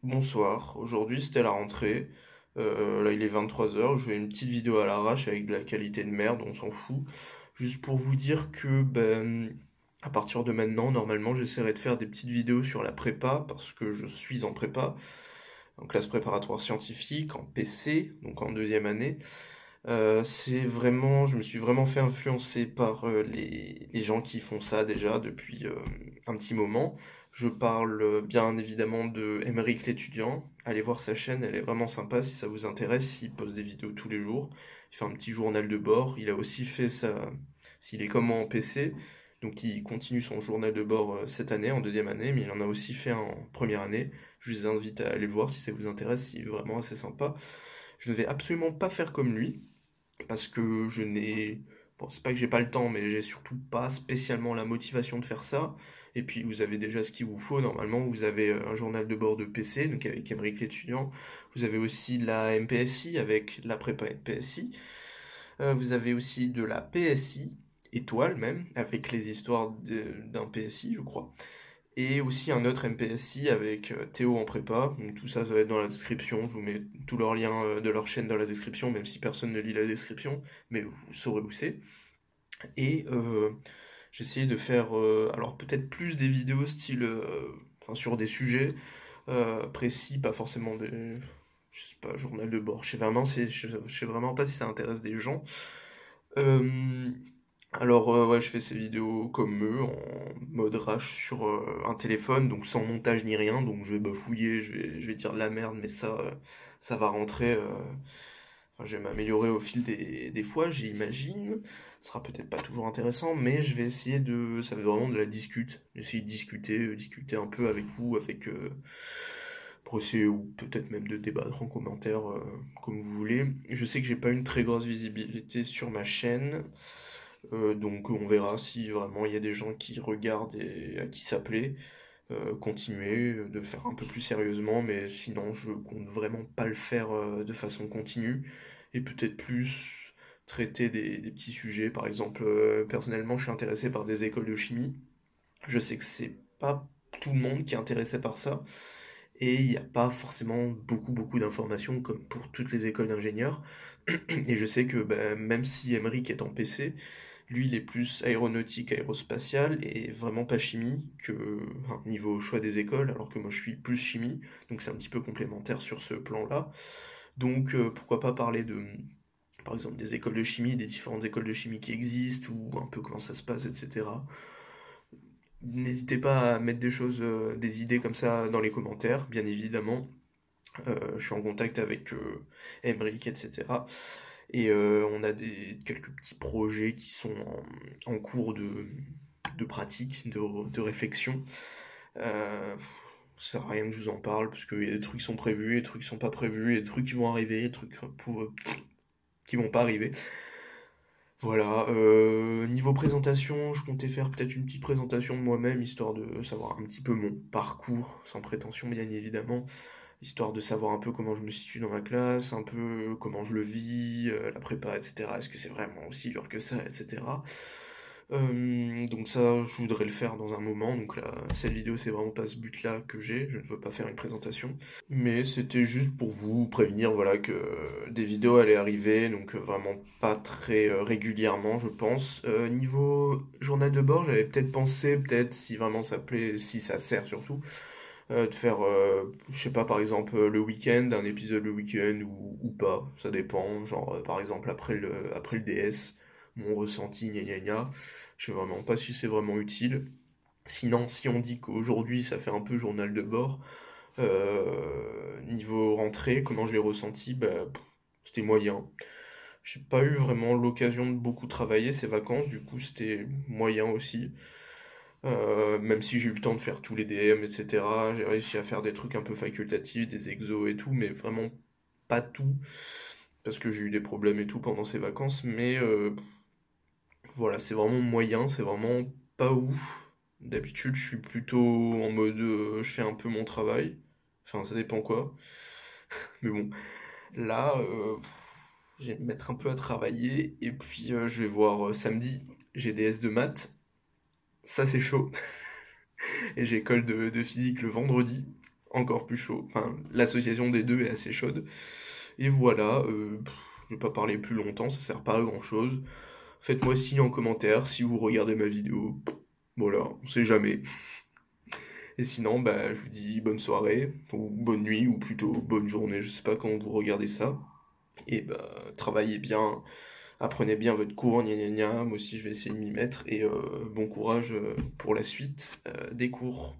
Bonsoir, aujourd'hui c'était la rentrée. Là il est 23 h, je fais une petite vidéo à l'arrache avec de la qualité de merde, on s'en fout. Juste pour vous dire que à partir de maintenant, normalement j'essaierai de faire des petites vidéos sur la prépa, parce que je suis en prépa, en classe préparatoire scientifique, en PC, donc en deuxième année. Je me suis vraiment fait influencer par les gens qui font ça déjà depuis un petit moment. Je parle bien évidemment de Emeric l'étudiant. Allez voir sa chaîne, elle est vraiment sympa si ça vous intéresse. Il poste des vidéos tous les jours. Il fait un petit journal de bord. Il a aussi fait ça, s'il est comme moi en PC, donc il continue son journal de bord cette année, en deuxième année, mais il en a aussi fait un en première année. Je vous invite à aller le voir si ça vous intéresse, il est vraiment assez sympa. Je ne vais absolument pas faire comme lui parce que je n'ai... Bon, c'est pas que j'ai pas le temps, mais j'ai surtout pas spécialement la motivation de faire ça. Et puis vous avez déjà ce qu'il vous faut. Normalement, vous avez un journal de bord de PC, donc avec Émeric l'étudiant. Vous avez aussi la MPSI avec la prépa MPSI. Vous avez aussi de la PSI, étoile même, avec les histoires d'un PSI, je crois. Et aussi un autre MPSI avec Théo en prépa. Donc tout ça, ça va être dans la description. Je vous mets tous leurs liens de leur chaîne dans la description, même si personne ne lit la description, mais vous saurez où c'est. Et j'ai essayé de faire, alors peut-être plus des vidéos style, enfin, sur des sujets précis, pas forcément des, je sais pas, journal de bord. Je sais vraiment pas si ça intéresse des gens. Euh, ouais, je fais ces vidéos comme eux, en mode rush sur un téléphone, donc sans montage ni rien, donc je vais bafouiller, je vais dire de la merde, mais ça va rentrer, enfin, je vais m'améliorer au fil des fois, j'imagine. Ce sera peut-être pas toujours intéressant, mais je vais essayer ça va être vraiment de la discute, essayer de discuter, discuter un peu avec vous, pour essayer, ou peut-être même de débattre en commentaire, comme vous voulez. Je sais que j'ai pas une très grosse visibilité sur ma chaîne, donc on verra si vraiment il y a des gens qui regardent et à qui ça plaît. Continuer, de le faire un peu plus sérieusement, mais sinon je compte vraiment pas le faire de façon continue, et peut-être plus traiter des petits sujets. Par exemple, personnellement je suis intéressé par des écoles de chimie. Je sais que c'est pas tout le monde qui est intéressé par ça, et il n'y a pas forcément beaucoup d'informations comme pour toutes les écoles d'ingénieurs. Et je sais que même si Emeric est en PC, lui il est plus aéronautique, aérospatial et vraiment pas chimie enfin, niveau choix des écoles, alors que moi je suis plus chimie, donc c'est un petit peu complémentaire sur ce plan-là. Donc pourquoi pas parler de, par exemple, des écoles de chimie, des différentes écoles de chimie qui existent, ou un peu comment ça se passe, etc. N'hésitez pas à mettre des choses, des idées comme ça dans les commentaires, bien évidemment. Je suis en contact avec Emric, etc. Et on a quelques petits projets qui sont en cours de pratique, de réflexion. Euh, Ça sert à rien que je vous en parle, parce qu'il y a des trucs qui sont prévus, des trucs qui sont pas prévus, il y a des trucs qui vont arriver, des trucs qui vont pas arriver. Voilà, niveau présentation, je comptais faire peut-être une petite présentation de moi-même, histoire de savoir un petit peu mon parcours, sans prétention bien évidemment, histoire de savoir un peu comment je me situe dans ma classe, un peu comment je le vis, la prépa, etc. Est-ce que c'est vraiment aussi dur que ça, etc. Donc ça, je voudrais le faire dans un moment. Donc là, cette vidéo, c'est vraiment pas ce but-là que j'ai. Je ne veux pas faire une présentation. Mais c'était juste pour vous prévenir, voilà, que des vidéos allaient arriver. Donc vraiment pas très régulièrement, je pense. Niveau journal de bord, j'avais peut-être pensé, peut-être si vraiment ça plaît, si ça sert surtout, de faire, je sais pas, par exemple, le week-end, un épisode le week-end ou pas, ça dépend. Genre, par exemple, après le DS, mon ressenti, gna gna gna. Je sais vraiment pas si c'est vraiment utile. Sinon, si on dit qu'aujourd'hui ça fait un peu journal de bord, niveau rentrée, comment je l'ai ressenti, c'était moyen. J'ai pas eu vraiment l'occasion de beaucoup travailler ces vacances, du coup c'était moyen aussi. Même si j'ai eu le temps de faire tous les DM, etc. J'ai réussi à faire des trucs un peu facultatifs, des exos et tout, mais vraiment pas tout, parce que j'ai eu des problèmes et tout pendant ces vacances. Mais voilà, c'est vraiment moyen, c'est vraiment pas ouf. D'habitude, je suis plutôt en mode je fais un peu mon travail. Enfin, ça dépend quoi. Mais bon, là, je vais me mettre un peu à travailler. Et puis, je vais voir samedi, j'ai des S de maths. Ça, c'est chaud. Et j'ai école de physique le vendredi. encore plus chaud. Enfin, l'association des deux est assez chaude. Et voilà, je vais pas parler plus longtemps, ça sert pas à grand-chose. Faites-moi signe en commentaire si vous regardez ma vidéo. Voilà, on sait jamais. Et sinon, bah, je vous dis bonne soirée, ou bonne nuit, ou plutôt bonne journée, je sais pas quand vous regardez ça. Et bah, travaillez bien, apprenez bien votre cours, gna gna gna. Moi aussi, je vais essayer de m'y mettre. Et bon courage pour la suite des cours.